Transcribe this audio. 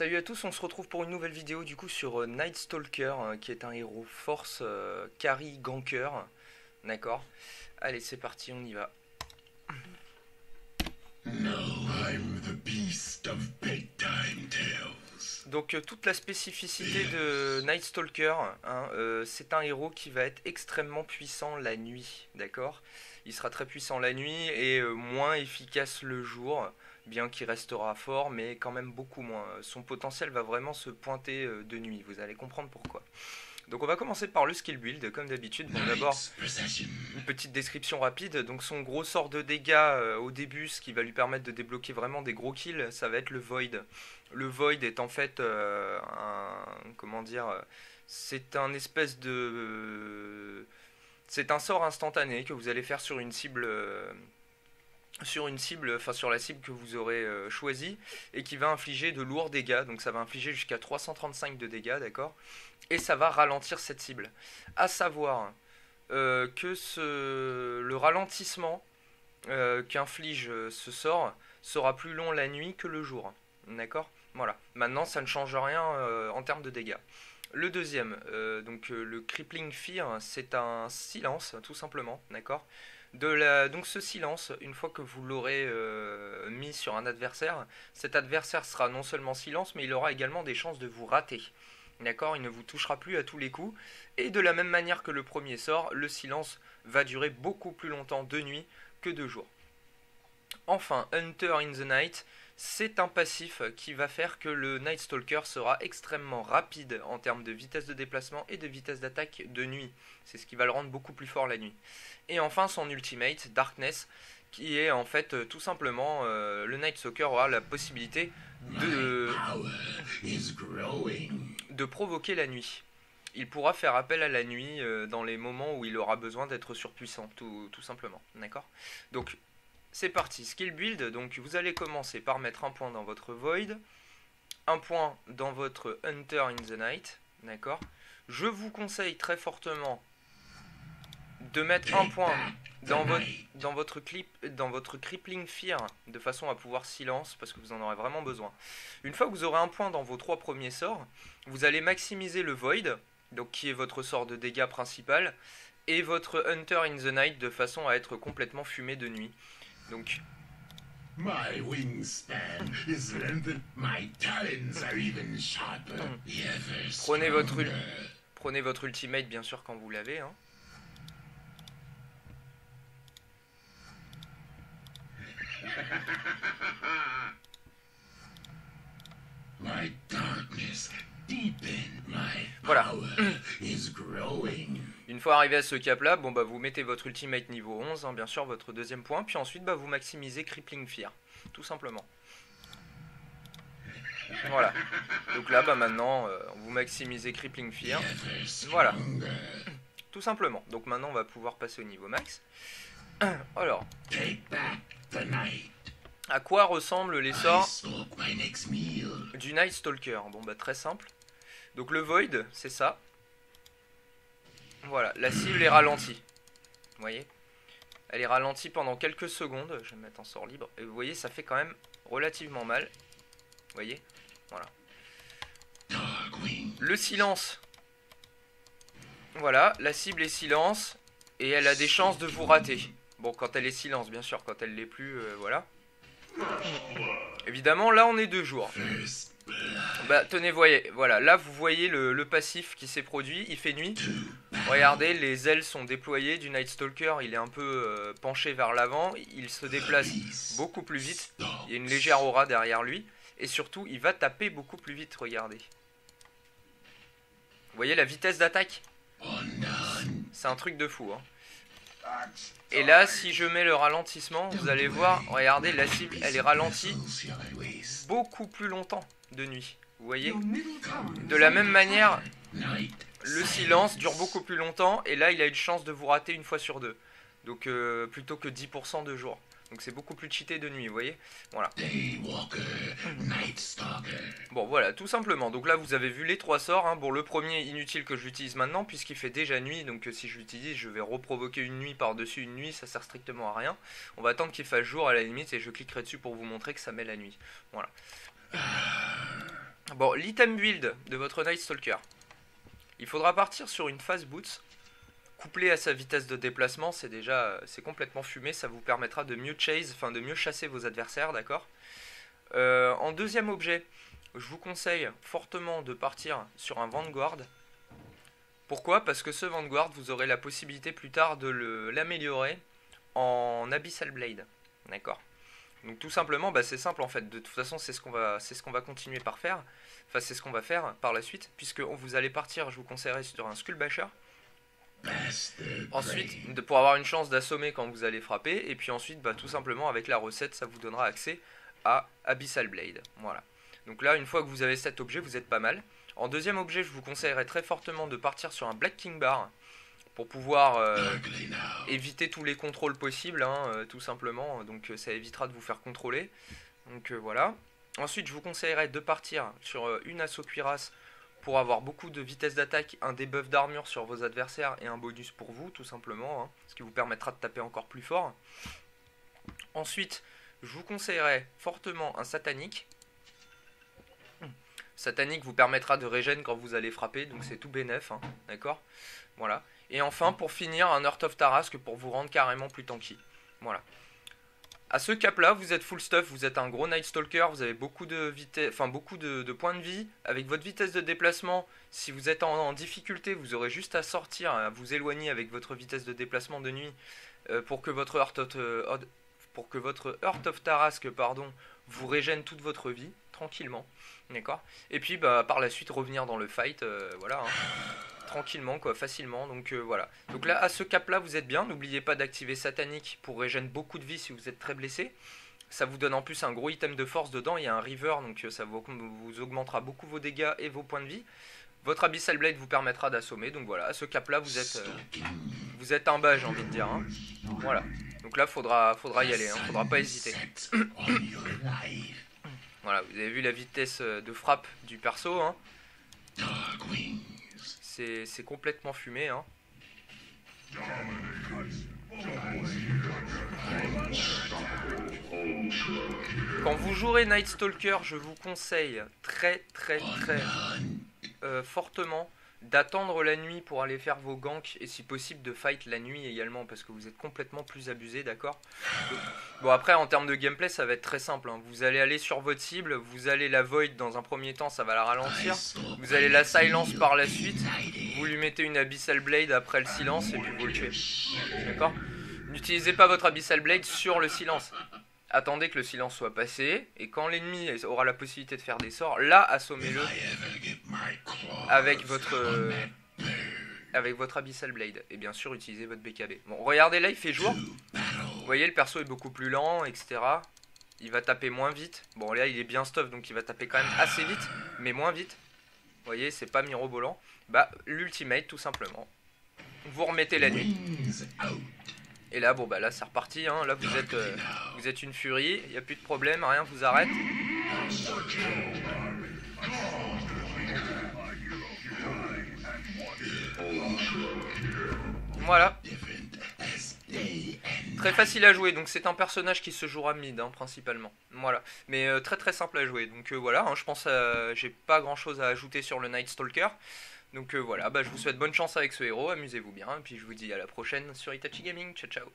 Salut à tous, on se retrouve pour une nouvelle vidéo du coup sur Night Stalker, qui est un héros force carry ganker, d'accord. Allez c'est parti, on y va. No, I'm the beast of bedtime tales. Donc toute la spécificité de Night Stalker, hein, c'est un héros qui va être extrêmement puissant la nuit, d'accord. Il sera très puissant la nuit et moins efficace le jour, bien qu'il restera fort, mais quand même beaucoup moins. Son potentiel va vraiment se pointer de nuit, vous allez comprendre pourquoi. Donc on va commencer par le skill build, comme d'habitude. Bon, d'abord, une petite description rapide. Donc son gros sort de dégâts au début, ce qui va lui permettre de débloquer vraiment des gros kills, ça va être le Void. Le Void est en fait comment dire, c'est un espèce de... c'est un sort instantané que vous allez faire sur une cible... enfin sur la cible que vous aurez choisie, et qui va infliger de lourds dégâts. Donc ça va infliger jusqu'à 335 de dégâts, d'accord. Et ça va ralentir cette cible. À savoir que le ralentissement qu'inflige ce sort sera plus long la nuit que le jour, d'accord. Voilà, maintenant ça ne change rien en termes de dégâts. Le deuxième, donc le Crippling Fear, c'est un silence tout simplement, d'accord. Donc ce silence, une fois que vous l'aurez mis sur un adversaire, cet adversaire sera non seulement silence, mais il aura également des chances de vous rater. D'accord, il ne vous touchera plus à tous les coups. Et de la même manière que le premier sort, le silence va durer beaucoup plus longtemps de nuit que de jour. Enfin, Hunter in the Night, c'est un passif qui va faire que le Night Stalker sera extrêmement rapide en termes de vitesse de déplacement et de vitesse d'attaque de nuit. C'est ce qui va le rendre beaucoup plus fort la nuit. Et enfin son ultimate, Darkness, qui est en fait tout simplement le Night Stalker aura la possibilité de provoquer la nuit. Il pourra faire appel à la nuit dans les moments où il aura besoin d'être surpuissant, tout simplement. D'accord ? Donc c'est parti, skill build. Donc vous allez commencer par mettre un point dans votre Void, un point dans votre Hunter in the Night. D'accord ? Je vous conseille très fortement de mettre un point dans votre Crippling Fear, de façon à pouvoir silence, parce que vous en aurez vraiment besoin. Une fois que vous aurez un point dans vos 3 premiers sorts, vous allez maximiser le Void, donc qui est votre sort de dégâts principal, et votre Hunter in the Night, de façon à être complètement fumé de nuit. Donc My wingspan is lengthened, my talons are even sharper. Prenez votre ultimate bien sûr quand vous l'avez, hein. My darkness deepened, my Voilà. power is growing. Une fois arrivé à ce cap là, bon bah vous mettez votre ultimate niveau 11, hein, bien sûr votre deuxième point, puis ensuite bah vous maximisez Crippling Fear, tout simplement. Voilà. Donc là bah maintenant vous maximisez Crippling Fear. Voilà. Tout simplement. Donc maintenant on va pouvoir passer au niveau max. Alors, à quoi ressemblent les sorts du Night Stalker? Bon bah très simple. Donc le Void, c'est ça. Voilà, la cible est ralentie. Vous voyez? Elle est ralentie pendant quelques secondes. Je vais me mettre en sort libre. Et vous voyez, ça fait quand même relativement mal. Vous voyez? Voilà. Le silence. Voilà, la cible est silence. Et elle a des chances de vous rater. Bon, quand elle est silence, bien sûr. Quand elle l'est plus, voilà. Évidemment, là, on est de jour. Bah, tenez, voyez. Voilà, là, vous voyez le passif qui s'est produit. Il fait nuit. Regardez, les ailes sont déployées du Night Stalker. Il est un peu penché vers l'avant. Il se déplace beaucoup plus vite. Il y a une légère aura derrière lui. Et surtout, il va taper beaucoup plus vite. Regardez. Vous voyez la vitesse d'attaque? C'est un truc de fou, hein. Et là, si je mets le ralentissement, vous allez voir, regardez, la cible, elle est ralentie beaucoup plus longtemps de nuit. Vous voyez? De la même manière, le silence dure beaucoup plus longtemps, et là, il a une chance de vous rater une fois sur deux. Donc, plutôt que 10% de jour. Donc, c'est beaucoup plus cheaté de nuit, vous voyez? Voilà. Bon, voilà, tout simplement. Donc là, vous avez vu les 3 sorts, hein. Bon, le premier, inutile que je l'utilise maintenant, puisqu'il fait déjà nuit. Donc, si je l'utilise, je vais reprovoquer une nuit par-dessus une nuit. Ça sert strictement à rien. On va attendre qu'il fasse jour à la limite, et je cliquerai dessus pour vous montrer que ça met la nuit. Voilà. Bon, l'item build de votre Night Stalker. Il faudra partir sur une fast boots. Couplé à sa vitesse de déplacement, c'est complètement fumé. Ça vous permettra de mieux chase, enfin de mieux chasser vos adversaires, d'accord. En deuxième objet, je vous conseille fortement de partir sur un Vanguard. Pourquoi? Parce que ce Vanguard, vous aurez la possibilité plus tard de l'améliorer en Abyssal Blade, d'accord. Donc tout simplement, c'est simple en fait. De toute façon, c'est ce qu'on va continuer par faire. Enfin, c'est ce qu'on va faire par la suite, puisque vous allez partir. Je vous conseillerais sur un Skull Basher. Ensuite, pour avoir une chance d'assommer quand vous allez frapper, et puis ensuite, tout simplement avec la recette, ça vous donnera accès à Abyssal Blade. Voilà. Donc là, une fois que vous avez cet objet, vous êtes pas mal. En deuxième objet, je vous conseillerais très fortement de partir sur un Black King Bar pour pouvoir éviter tous les contrôles possibles, tout simplement. Donc ça évitera de vous faire contrôler. Donc voilà. Ensuite, je vous conseillerais de partir sur une Assaut Cuirasse pour avoir beaucoup de vitesse d'attaque, un debuff d'armure sur vos adversaires et un bonus pour vous, tout simplement, ce qui vous permettra de taper encore plus fort. Ensuite, je vous conseillerais fortement un Satanique. Satanique vous permettra de régène quand vous allez frapper, donc c'est tout bénef, d'accord. Voilà. Et enfin, pour finir, un Heart of Tarrasque pour vous rendre carrément plus tanky. Voilà. À ce cap-là, vous êtes full stuff, vous êtes un gros Night Stalker, vous avez beaucoup de vitesse, enfin beaucoup de points de vie. Avec votre vitesse de déplacement, si vous êtes en difficulté, vous aurez juste à sortir, à vous éloigner avec votre vitesse de déplacement de nuit pour que votre Heart of Tarrasque, vous régène toute votre vie tranquillement, d'accord. Et puis par la suite revenir dans le fight, voilà. Tranquillement quoi, facilement, donc voilà. Donc là à ce cap là vous êtes bien, n'oubliez pas d'activer Satanique pour régénérer beaucoup de vie si vous êtes très blessé. Ça vous donne en plus un gros item de force dedans, il y a un River, donc ça vous augmentera beaucoup vos dégâts et vos points de vie. Votre Abyssal Blade vous permettra d'assommer, donc voilà, à ce cap là vous êtes un bas, j'ai envie de dire, Voilà, donc là faudra y aller, faudra pas hésiter. Voilà, vous avez vu la vitesse de frappe du perso, c'est complètement fumé, Quand vous jouerez Night Stalker, je vous conseille très fortement d'attendre la nuit pour aller faire vos ganks et si possible de fight la nuit également parce que vous êtes complètement plus abusé, d'accord. Bon après en termes de gameplay ça va être très simple, vous allez aller sur votre cible, vous allez la void dans un premier temps, ça va la ralentir, vous allez la silence par la suite, vous lui mettez une Abyssal Blade après le silence et puis vous le tuez, d'accord. N'utilisez pas votre Abyssal Blade sur le silence. Attendez que le silence soit passé, et quand l'ennemi aura la possibilité de faire des sorts, là, assommez-le avec votre Abyssal Blade. Et bien sûr, utilisez votre BKB. Bon, regardez là, il fait jour. Vous voyez, le perso est beaucoup plus lent, etc. Il va taper moins vite. Bon, là, il est bien stuff, donc il va taper quand même assez vite, mais moins vite. Vous voyez, c'est pas mirobolant. L'ultimate, tout simplement. Vous remettez la nuit. Et là, là c'est reparti, là vous êtes une furie, il n'y a plus de problème, rien vous arrête. Voilà. Très facile à jouer, donc c'est un personnage qui se jouera mid, principalement. Voilà, mais très simple à jouer, donc voilà, je pense j'ai pas grand chose à ajouter sur le Night Stalker. Donc voilà, je vous souhaite bonne chance avec ce héros, amusez-vous bien, et puis je vous dis à la prochaine sur Itachi Gaming, ciao ciao.